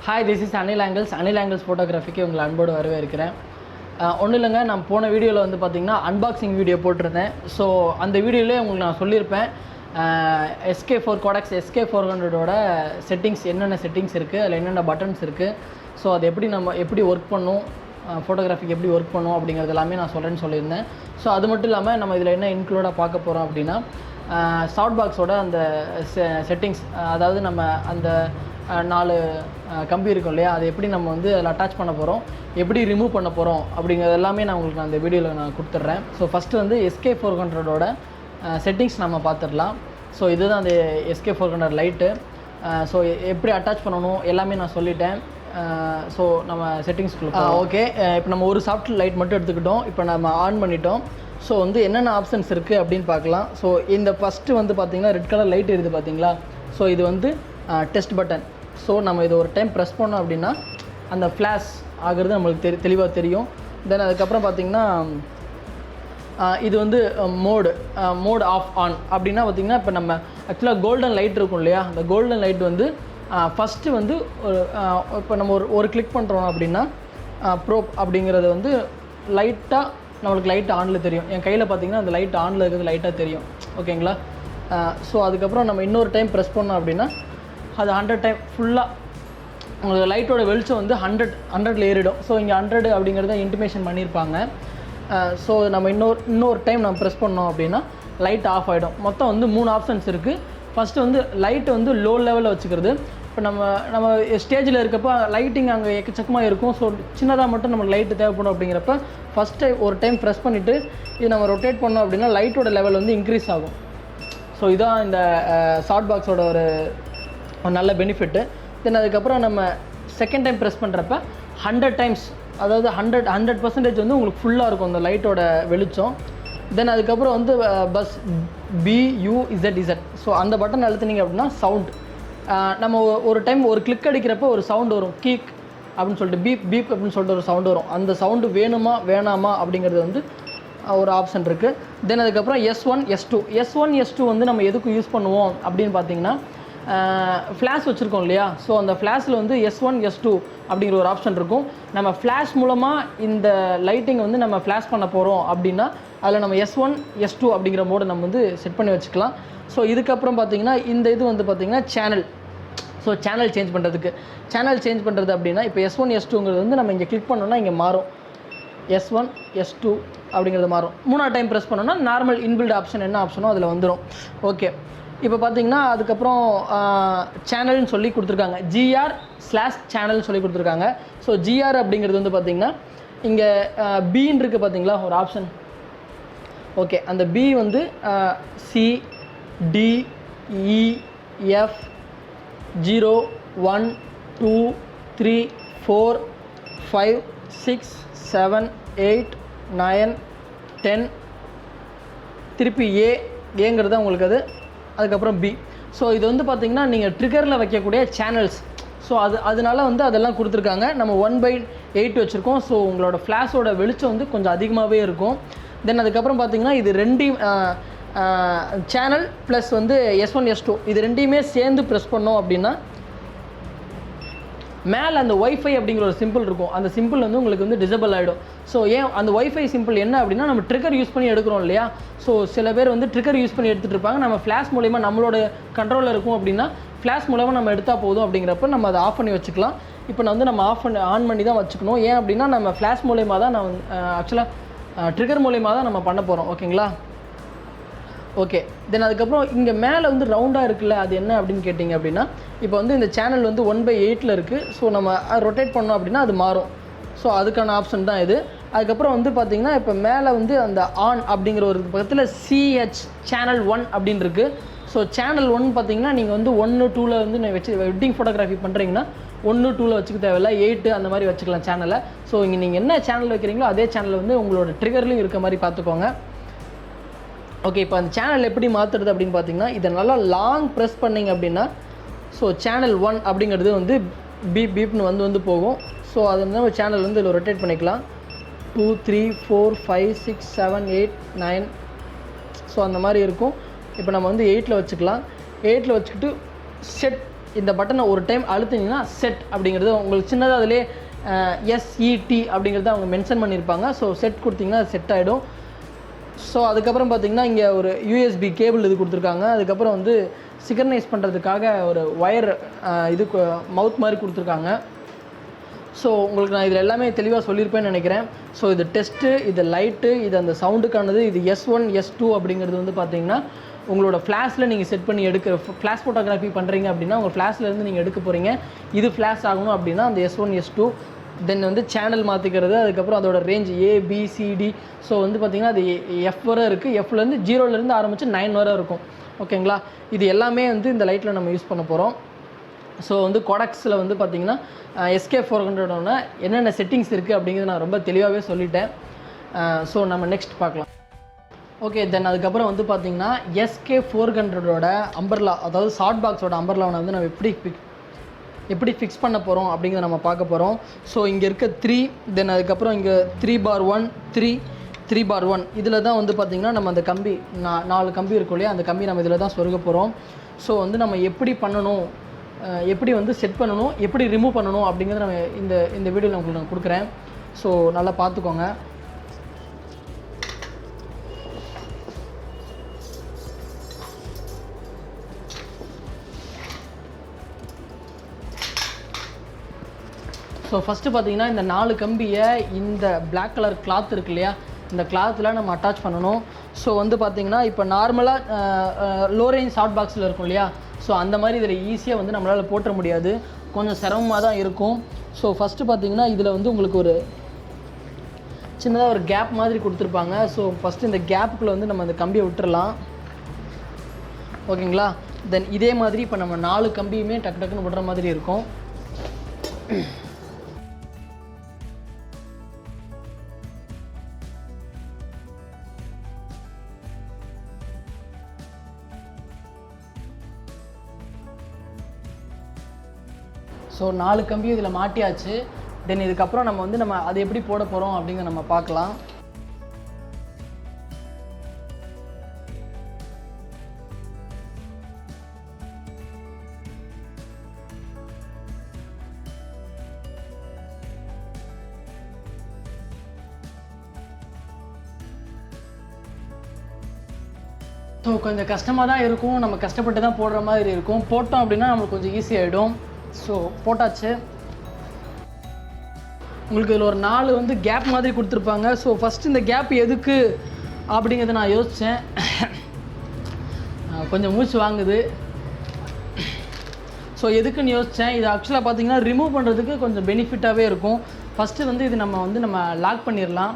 Hi, this is Anil angles ஃபோட்டோகிராஃபிக்கு உங்களை அன்போடு வரவேற்கிறேன். ஒன்றும் இல்லைங்க, நான் போன வீடியோவில் வந்து பார்த்திங்கன்னா அன்பாக்சிங் வீடியோ போட்டிருந்தேன். ஸோ அந்த வீடியோவிலே உங்களுக்கு நான் சொல்லியிருப்பேன் SK4 Godox SK400ஓட செட்டிங்ஸ் என்னென்ன செட்டிங்ஸ் இருக்குது, அதில் என்னென்ன பட்டன்ஸ் இருக்குது, ஸோ அது எப்படி ஒர்க் பண்ணும், ஃபோட்டோகிராஃபிக்கு எப்படி ஒர்க் பண்ணும் அப்படிங்கிறது எல்லாமே நான் சொல்லியிருந்தேன். ஸோ அது மட்டும் இல்லாமல் நம்ம இதில் என்ன இன்க்ளூடாக பார்க்க போகிறோம் அப்படின்னா சாஃப்ட் பாக்ஸோட அந்த செட்டிங்ஸ், அதாவது நம்ம அந்த 4 கம்பி இருக்கும் இல்லையா, அதை எப்படி நம்ம வந்து அதில் அட்டாச் பண்ண போகிறோம், எப்படி ரிமூவ் பண்ண போகிறோம் அப்படிங்கிறது எல்லாமே நான் உங்களுக்கு அந்த வீடியோவில் நான் கொடுத்துட்றேன். ஸோ ஃபஸ்ட்டு வந்து SK400ஓட செட்டிங்ஸ் நம்ம பார்த்துடலாம். ஸோ இதுதான் அந்த SK400 லைட்டு. ஸோ எப்படி அட்டாச் பண்ணணும் எல்லாமே நான் சொல்லிட்டேன். ஸோ நம்ம செட்டிங்ஸ்குள்ளே ஓகே. இப்போ நம்ம ஒரு சாஃப்ட் லைட் மட்டும் எடுத்துக்கிட்டோம். இப்போ நம்ம ஆன் பண்ணிட்டோம். ஸோ வந்து என்னென்ன ஆப்ஷன்ஸ் இருக்குது அப்படின்னு பார்க்கலாம். ஸோ இந்த ஃபஸ்ட்டு வந்து பார்த்திங்கன்னா ரெட் கலர் லைட் இருக்குது பார்த்தீங்களா. ஸோ இது வந்து டெஸ்ட் பட்டன். ஸோ நம்ம இது ஒரு டைம் ப்ரெஸ் பண்ணோம் அப்படின்னா அந்த ஃப்ளாஷ் ஆகிறது நம்மளுக்கு தெளிவாக தெரியும். தென் அதுக்கப்புறம் பார்த்திங்கன்னா இது வந்து மோடு ஆஃப் ஆன் அப்படின்னா பார்த்திங்கன்னா இப்போ நம்ம ஆக்சுவலாக கோல்டன் லைட் இருக்கும் இல்லையா, அந்த கோல்டன் லைட் வந்து ஃபஸ்ட்டு வந்து இப்போ நம்ம ஒரு கிளிக் பண்ணுறோம் அப்படின்னா ப்ரோப் அப்படிங்கிறது வந்து லைட்டாக நம்மளுக்கு லைட் ஆனில் தெரியும். என் கையில் பார்த்திங்கன்னா அந்த லைட் ஆனில் இருக்கிறது லைட்டாக தெரியும். ஓகேங்களா. ஸோ அதுக்கப்புறம் நம்ம இன்னொரு டைம் ப்ரெஸ் பண்ணோம் அப்படின்னா அது 100 டைம் ஃபுல்லாக உங்களுக்கு லைட்டோட வெளிச்சம் வந்து 100ல் ஏறிடும். ஸோ இங்கே 100 அப்படிங்கிறத இன்டிமேஷன் பண்ணியிருப்பாங்க. ஸோ நம்ம இன்னொரு டைம் நம்ம ப்ரெஸ் பண்ணோம் அப்படின்னா லைட் ஆஃப் ஆகிடும். மொத்தம் வந்து 3 ஆப்ஷன்ஸ் இருக்குது. ஃபஸ்ட்டு வந்து லைட்டு வந்து லோ லெவலில் வச்சுக்கிறது. இப்போ நம்ம ஸ்டேஜில் இருக்கப்போ லைட்டிங் அங்கே எக்கச்சக்கமாக இருக்கும். ஸோ சின்னதாக மட்டும் நமக்கு லைட்டு தேவைப்படும். அப்படிங்கிறப்ப ஃபஸ்ட்டு ஒரு டைம் ப்ரெஸ் பண்ணிவிட்டு இது நம்ம ரொட்டேட் பண்ணோம் அப்படின்னா லைட்டோட லெவல் வந்து இன்க்ரீஸ் ஆகும். ஸோ இதான் இந்த சாஃப்ட் பாக்ஸோட ஒரு நல்ல பெனிஃபிட்டு. தென் அதுக்கப்புறம் நம்ம செகண்ட் டைம் ப்ரெஸ் பண்ணுறப்ப 100 டைம்ஸ், அதாவது 100% வந்து உங்களுக்கு ஃபுல்லாக இருக்கும் அந்த லைட்டோட வெளிச்சம். தென் அதுக்கப்புறம் வந்து பஸ் BUZZ. ஸோ அந்த பட்டன் அழுத்துனீங்க அப்படின்னா சவுண்ட், நம்ம ஒரு டைம் ஒரு கிளிக் அடிக்கிறப்போ ஒரு சவுண்டு வரும், கீக் அப்படின்னு சொல்லிட்டு பீப் அப்படின்னு சொல்லிட்டு ஒரு சவுண்டு வரும். அந்த சவுண்டு வேணுமா வேணாமா அப்படிங்கிறது வந்து ஒரு ஆப்ஷன் இருக்குது. தென் அதுக்கப்புறம் S1 S2 வந்து நம்ம எதுக்கு யூஸ் பண்ணுவோம் அப்படின்னு பார்த்தீங்கன்னா ஃப்ளாஷ் வச்சுருக்கோம் இல்லையா. ஸோ அந்த ஃப்ளாஷில் வந்து S1 S2 அப்படிங்கிற ஒரு ஆப்ஷன் இருக்கும். நம்ம ஃப்ளாஷ் மூலமாக இந்த லைட்டிங் வந்து நம்ம ஃப்ளாஷ் பண்ண போகிறோம் அப்படின்னா அதில் நம்ம S1 S2 அப்படிங்கிற மோடு நம்ம வந்து செட் பண்ணி வச்சுக்கலாம். ஸோ இதுக்கப்புறம் பார்த்திங்கன்னா இந்த இது வந்து பார்த்திங்கன்னா சேனல். ஸோ சேனல் சேஞ்ச் பண்ணுறது அப்படின்னா இப்போ S1 S2ங்கிறது வந்து நம்ம இங்கே கிளிக் பண்ணோன்னா இங்கே மாறும், S1 S2 அப்படிங்கிறது மாறும். 3ஆவது டைம் ப்ரெஸ் பண்ணோன்னா நார்மல் இன்பில்ட் ஆப்ஷன் என்ன ஆப்ஷனோ அதில் வந்துடும். ஓகே. இப்போ பார்த்திங்கன்னா அதுக்கப்புறம் சேனல்னு சொல்லி கொடுத்துருக்காங்க, GR/சேனல்னு சொல்லி கொடுத்துருக்காங்க. ஸோ GR அப்படிங்கிறது வந்து பார்த்திங்கன்னா இங்கே பீன் இருக்குது பார்த்தீங்களா ஒரு ஆப்ஷன். ஓகே, அந்த B வந்து C D E F 0 1 2 3 4 5 6 7 8 9 10 திருப்பி ஏங்கிறது உங்களுக்கு அது, அதுக்கப்புறம் B. ஸோ இது வந்து பார்த்திங்கன்னா நீங்கள் ட்ரிகரில் வைக்கக்கூடிய சேனல்ஸ். ஸோ அதனால வந்து அதெல்லாம் கொடுத்துருக்காங்க. நம்ம 1/8 வச்சுருக்கோம். ஸோ உங்களோட ஃப்ளாஷோட வெளிச்சம் வந்து கொஞ்சம் அதிகமாகவே இருக்கும். தென் அதுக்கப்புறம் பார்த்திங்கன்னா இது ரெண்டையும் சேனல் ப்ளஸ் வந்து S1 S2 இது ரெண்டையுமே சேர்ந்து ப்ரெஸ் பண்ணோம் அப்படின்னா மேலே அந்த ஒய்ஃபை அப்படிங்கிற ஒரு சிம்பிள் இருக்கும். அந்த சிம்பிள் வந்து உங்களுக்கு வந்து டிசபிள் ஆகிடும். ஸோ ஏன் அந்த ஒய்ஃபை சிம்பிள் என்ன அப்படின்னா நம்ம ட்ரிகர் யூஸ் பண்ணி எடுக்கிறோம் இல்லையா. ஸோ சில பேர் வந்து ட்ரிகர் யூஸ் பண்ணி எடுத்துகிட்டு இருப்பாங்க. நம்ம ஃப்ளாஷ் மூலமா நம்மளோட கண்ட்ரோலில் இருக்கும் அப்படின்னா ஃப்ளாஷ் மூலமாக நம்ம எடுத்தால் போதும். அப்படிங்கிறப்ப நம்ம அதை ஆஃப் பண்ணி வச்சுக்கலாம். இப்போ நான் வந்து நம்ம ஆன் பண்ணி தான் வச்சுக்கணும். ஏன் அப்படின்னா நம்ம ஃப்ளாஷ் மூலயமா தான் நான் ஆக்சுவலாக ட்ரிகர் மூலயமா தான் நம்ம பண்ண போகிறோம். ஓகேங்களா. ஓகே. தென் அதுக்கப்புறம் இங்கே மேலே வந்து ரவுண்டாக இருக்குல்ல, அது என்ன அப்படின்னு கேட்டிங்க அப்படின்னா இப்போ வந்து இந்த சேனல் வந்து 1/8 இருக்குது. ஸோ நம்ம ரொட்டேட் பண்ணோம் அப்படின்னா அது மாறும். ஸோ அதுக்கான ஆப்ஷன் தான் இது. அதுக்கப்புறம் வந்து பார்த்திங்கன்னா இப்போ மேலே வந்து அந்த ஆன் அப்படிங்கிற ஒரு பக்கத்தில் CH சேனல் 1 அப்படின்னு இருக்குது. ஸோ சேனல் 1 பார்த்திங்கன்னா நீங்கள் வந்து 1 2ல் வந்து வச்சு வெட்டிங் ஃபோட்டோகிராஃபி பண்ணுறீங்கன்னா 1 2ல் வச்சுக்க தேவையில்லை, 8 அந்த மாதிரி வச்சுக்கலாம் சேனலை. ஸோ இங்கே நீங்கள் என்ன சேனல் வைக்கிறீங்களோ அதே சேனல் வந்து உங்களோட ட்ரிகர்லையும் இருக்க மாதிரி பார்த்துக்கோங்க. ஓகே. இப்போ அந்த சேனல் எப்படி மாற்றுறது அப்படின்னு பார்த்தீங்கன்னா இதை நல்லா லாங் ப்ரெஸ் பண்ணிங்க அப்படின்னா ஸோ சேனல் 1 அப்படிங்கிறது வந்து பீப்னு வந்து போகும். ஸோ அது வந்து நம்ம சேனல் வந்து இதில் ரொட்டேட் பண்ணிக்கலாம். 2 3 4 5 6 7 8 9 ஸோ அந்த மாதிரி இருக்கும். இப்போ நம்ம வந்து 8ல் வச்சுக்கலாம். 8ல் வச்சுக்கிட்டு செட் இந்த பட்டனை ஒரு டைம் அழுத்தினீங்கன்னா செட் அப்படிங்கிறது உங்களுக்கு சின்னதாக அதிலே SET அப்படிங்கிறத அவங்க மென்ஷன் பண்ணியிருப்பாங்க. ஸோ செட் கொடுத்தீங்கன்னா அது செட் ஆகிடும். ஸோ அதுக்கப்புறம் பார்த்திங்கன்னா இங்கே ஒரு USB கேபிள் இது கொடுத்துருக்காங்க. அதுக்கப்புறம் வந்து சிக்னரைஸ் பண்ணுறதுக்காக ஒரு ஒயர் இது மவுத் மாதிரி கொடுத்துருக்காங்க. ஸோ உங்களுக்கு நான் இதில் எல்லாமே தெளிவாக சொல்லியிருப்பேன்னு நினைக்கிறேன். ஸோ இது டெஸ்ட்டு, இது லைட்டு, இது அந்த சவுண்டுக்கானது, இது S1 S2 அப்படிங்கிறது வந்து பார்த்திங்கன்னா உங்களோட ஃப்ளாஷில் நீங்கள் செட் பண்ணி எடுக்கிற ஃப்ளாஷ் ஃபோட்டோகிராஃபி பண்ணுறீங்க அப்படின்னா உங்கள் ஃப்ளாஷ்லேருந்து நீங்கள் எடுக்க போகிறீங்க. இது ஃப்ளாஷ் ஆகணும் அப்படின்னா அந்த S1 S2 தென் வந்து சேனல் மாற்றிக்கிறது, அதுக்கப்புறம் அதோட ரேஞ்ச் ABCD. ஸோ வந்து பார்த்திங்கன்னா அது F வரை இருக்குது. Fலேருந்து 0லேருந்து ஆரம்பித்து 9 வரை இருக்கும். ஓகேங்களா? இது எல்லாமே வந்து இந்த லைட்டில் நம்ம யூஸ் பண்ண போகிறோம். ஸோ வந்து கோடக்ஸில் வந்து பார்த்திங்கன்னா SK400 என்னென்ன செட்டிங்ஸ் இருக்குது அப்படிங்கிறது நான் ரொம்ப தெளிவாகவே சொல்லிட்டேன். ஸோ நம்ம நெக்ஸ்ட் பார்க்கலாம். ஓகே, தென் அதுக்கப்புறம் வந்து பார்த்திங்கன்னா SK400 அம்பர்லா, அதாவது ஷார்ட் பாக்ஸோட அம்பர்லாவை வந்து நம்ம எப்படி ஃபிக்ஸ் பண்ண போகிறோம் அப்படிங்கிறத நம்ம பார்க்க போகிறோம். ஸோ இங்கே இருக்க 3, தென் அதுக்கப்புறம் இங்கே 3/1 3/1 இதில் தான் வந்து பார்த்திங்கன்னா நம்ம அந்த கம்பி 4 கம்பி இருக்கும் இல்லையா, அந்த கம்பி நம்ம இதில் தான் சொருக போகிறோம். ஸோ வந்து நம்ம எப்படி பண்ணணும், எப்படி வந்து செட் பண்ணணும், எப்படி ரிமூவ் பண்ணணும் அப்படிங்கிறத நம்ம இந்த வீடியோவில் உங்களுக்கு நான் கொடுக்குறேன். ஸோ நல்லா பார்த்துக்கோங்க. ஸோ ஃபஸ்ட்டு பார்த்திங்கன்னா இந்த 4 கம்பியை இந்த பிளாக் கலர் கிளாத் இருக்கு இல்லையா, இந்த கிளாத்தில் நம்ம அட்டாச் பண்ணணும். ஸோ வந்து பார்த்திங்கன்னா இப்போ நார்மலாக லோ ரேஞ்ச் ஷார்ட் பாக்ஸில் இருக்கும் இல்லையா, ஸோ அந்த மாதிரி இதில் ஈஸியாக வந்து நம்மளால் போட்டுற முடியாது, கொஞ்சம் சிரமமாக தான் இருக்கும். ஸோ ஃபஸ்ட்டு பார்த்திங்கன்னா இதில் வந்து உங்களுக்கு ஒரு சின்னதாக ஒரு கேப் மாதிரி கொடுத்துருப்பாங்க. ஸோ ஃபஸ்ட்டு இந்த கேப்புக்குள்ளே வந்து நம்ம அந்த கம்பியை விட்டுறலாம். ஓகேங்களா? தென் இதே மாதிரி இப்போ நம்ம 4 கம்பியுமே டக்குன்னு விடுற மாதிரி இருக்கும். ஸோ 4 கம்பி இதில் மாட்டியாச்சு. தென் இதுக்கப்புறம் நம்ம அதை எப்படி போட போகிறோம் அப்படிங்கிற நம்ம பார்க்கலாம். ஸோ கொஞ்சம் கஷ்டமாக தான் இருக்கும், நம்ம கஷ்டப்பட்டு தான் போடுற மாதிரி இருக்கும். போட்டோம் அப்படின்னா நம்மளுக்கு கொஞ்சம் ஈஸியாகிடும். ஸோ போட்டாச்சு. உங்களுக்கு இதில் ஒரு 4 வந்து கேப் மாதிரி கொடுத்துருப்பாங்க. ஸோ ஃபஸ்ட்டு இந்த கேப் எதுக்கு அப்படிங்கிறத நான் யோசித்தேன். கொஞ்சம் மூச்சு வாங்குது. ஸோ எதுக்குன்னு யோசித்தேன். இது ஆக்சுவலாக பார்த்திங்கன்னா ரிமூவ் பண்ணுறதுக்கு கொஞ்சம் பெனிஃபிட்டாகவே இருக்கும். ஃபஸ்ட்டு வந்து இது நம்ம லாக் பண்ணிடலாம்.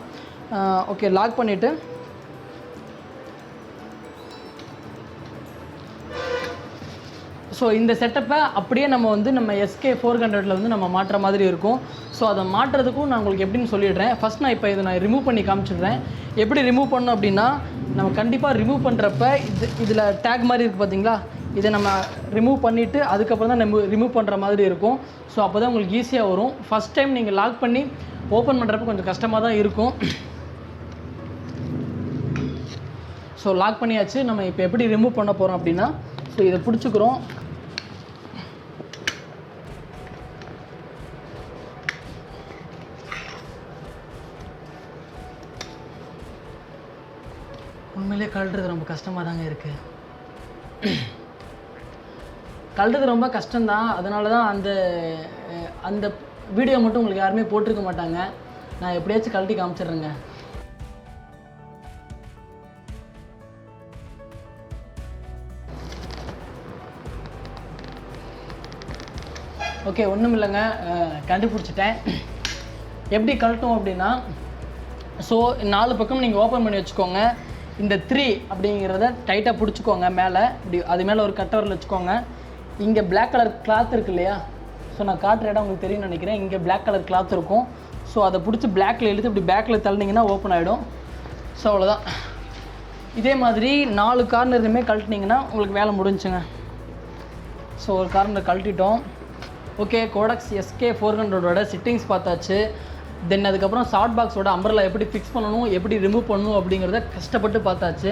ஓகே, லாக் பண்ணிவிட்டு ஸோ இந்த செட்டப்பை அப்படியே நம்ம SK400 வந்து நம்ம மாட்டுற மாதிரி இருக்கும். ஸோ அதை மாட்டுறதுக்கும் நான் உங்களுக்கு எப்படின்னு சொல்லிடுறேன். ஃபஸ்ட் நான் இப்போ இதை ரிமூவ் பண்ணி காமிச்சிடுறேன். எப்படி ரிமூவ் பண்ணணும் அப்படின்னா, நம்ம கண்டிப்பாக ரிமூவ் பண்ணுறப்ப இதில் டேக் மாதிரி இருக்குது பார்த்தீங்களா, இதை நம்ம ரிமூவ் பண்ணிவிட்டு அதுக்கப்புறம் தான் நம்ம ரிமூவ் பண்ணுற மாதிரி இருக்கும். ஸோ அப்போ தான் உங்களுக்கு ஈஸியாக வரும். ஃபஸ்ட் டைம் நீங்கள் லாக் பண்ணி ஓப்பன் பண்ணுறப்ப கொஞ்சம் கஷ்டமாக தான் இருக்கும். ஸோ லாக் பண்ணியாச்சு. நம்ம இப்போ எப்படி ரிமூவ் பண்ண போகிறோம் அப்படின்னா, ஸோ இதை பிடிச்சிக்கிறோம். உண்மையிலே கழட்டுறது ரொம்ப கஷ்டமாக தாங்க இருக்குது. கழட்டுறது ரொம்ப கஷ்டம்தான். அதனால தான் அந்த வீடியோ மட்டும் உங்களுக்கு யாருமே போட்டிருக்க மாட்டாங்க. நான் எப்படியாச்சும் கழட்டி காமிச்சிடுறேங்க. ஓகே, ஒன்றும் இல்லைங்க, கண்டுபிடிச்சிட்டேன். எப்படி கழட்டும் அப்படின்னா, ஸோ 4 பக்கம் நீங்கள் ஓப்பன் பண்ணி வச்சுக்கோங்க. இந்த 3 அப்படிங்கிறத டைட்டாக பிடிச்சிக்கோங்க. மேலே இப்படி அது மேலே ஒரு கட்டவரில் வச்சுக்கோங்க. இங்கே பிளாக் கலர் கிளாத் இருக்கு இல்லையா, ஸோ நான் காட்டுற இடம் உங்களுக்கு தெரியும்னு நினைக்கிறேன். இங்கே பிளாக் கலர் கிளாத் இருக்கும். ஸோ அதை பிடிச்சி பிளாக்கில் இழுத்து இப்படி பேக்கில் தள்ளினீங்கன்னா ஓப்பன் ஆகிடும். ஸோ அவ்வளோதான். இதே மாதிரி 4 கார்னருமே கழட்டினீங்கன்னா உங்களுக்கு வேலை முடிஞ்சுங்க. ஸோ ஒரு கார்னர் கழட்டிட்டோம். ஓகே, கோடக்ஸ் SK400 செட்டிங்ஸ் பார்த்தாச்சு. தென் அதுக்கப்புறம் ஷார்ட் பாக்ஸோட அம்பர்லா எப்படி ஃபிக்ஸ் பண்ணணும், எப்படி ரிமூவ் பண்ணணும் அப்படிங்கிறத கஷ்டப்பட்டு பார்த்தாச்சு.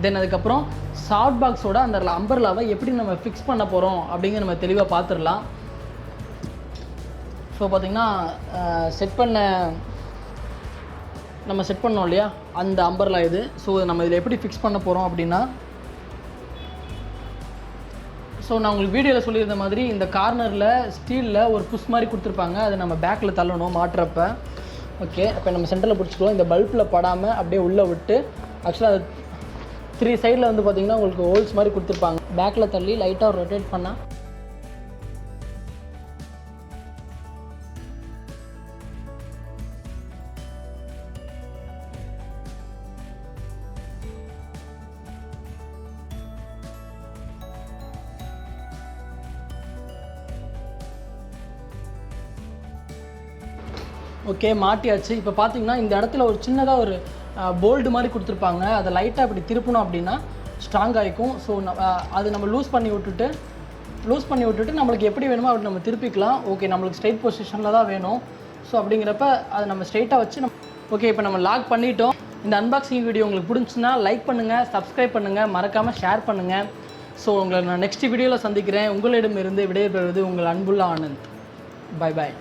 தென் அதுக்கப்புறம் ஷார்ட் பாக்ஸோட அந்த அம்பர்லாவை எப்படி நம்ம ஃபிக்ஸ் பண்ண போகிறோம் அப்படிங்கிற நம்ம தெளிவாக பார்த்துடலாம். ஸோ பார்த்திங்கன்னா நம்ம செட் பண்ணோம் இல்லையா அந்த அம்பர்லா இது. ஸோ நம்ம இதில் எப்படி ஃபிக்ஸ் பண்ண போகிறோம் அப்படின்னா, ஸோ நான் உங்களுக்கு வீடியோவில் சொல்லியிருந்த மாதிரி இந்த கார்னரில் ஸ்டீலில் ஒரு புஷ் மாதிரி கொடுத்துருப்பாங்க. அதை நம்ம பேக்கில் தள்ளணும் மாட்டுறப்ப. ஓகே, இப்போ நம்ம சென்டரில் பிடிச்சிக்குவோம். இந்த பல்பில் படாமல் அப்படியே உள்ளே விட்டு, ஆக்சுவலாக அது 3 சைடில் வந்து பார்த்திங்கன்னா உங்களுக்கு ஹோல்ஸ் மாதிரி கொடுத்துருப்பாங்க. பேக்கில் தள்ளி லைட்டாக ரொட்டேட் பண்ணால் ஓகே மாட்டியாச்சு. இப்போ பார்த்தீங்கன்னா இந்த இடத்துல ஒரு சின்னதாக ஒரு போல்டு மாதிரி கொடுத்துருப்பாங்க. அதை லைட்டாக இப்படி திருப்பணும் அப்படின்னா ஸ்ட்ராங் ஆகிக்கும். ஸோ அது நம்ம லூஸ் பண்ணி விட்டுட்டு நம்மளுக்கு எப்படி வேணுமோ அப்படி நம்ம திருப்பிக்கலாம். ஓகே, நம்மளுக்கு ஸ்ட்ரைட் பொசிஷனில் தான் வேணும். ஸோ அப்படிங்கிறப்ப அதை நம்ம ஸ்ட்ரைட்டாக வச்சு ஓகே இப்போ நம்ம லாக் பண்ணிட்டோம். இந்த அன்பாக்சிங் வீடியோ உங்களுக்கு பிடிச்சுன்னா லைக் பண்ணுங்கள், சப்ஸ்கிரைப் பண்ணுங்கள், மறக்காமல் ஷேர் பண்ணுங்கள். ஸோ உங்களை நான் நெக்ஸ்ட் வீடியோவில் சந்திக்கிறேன். உங்களிடமிருந்து விடைபெறுவது உங்கள் அன்புள்ள ஆனந்த். Bye bye.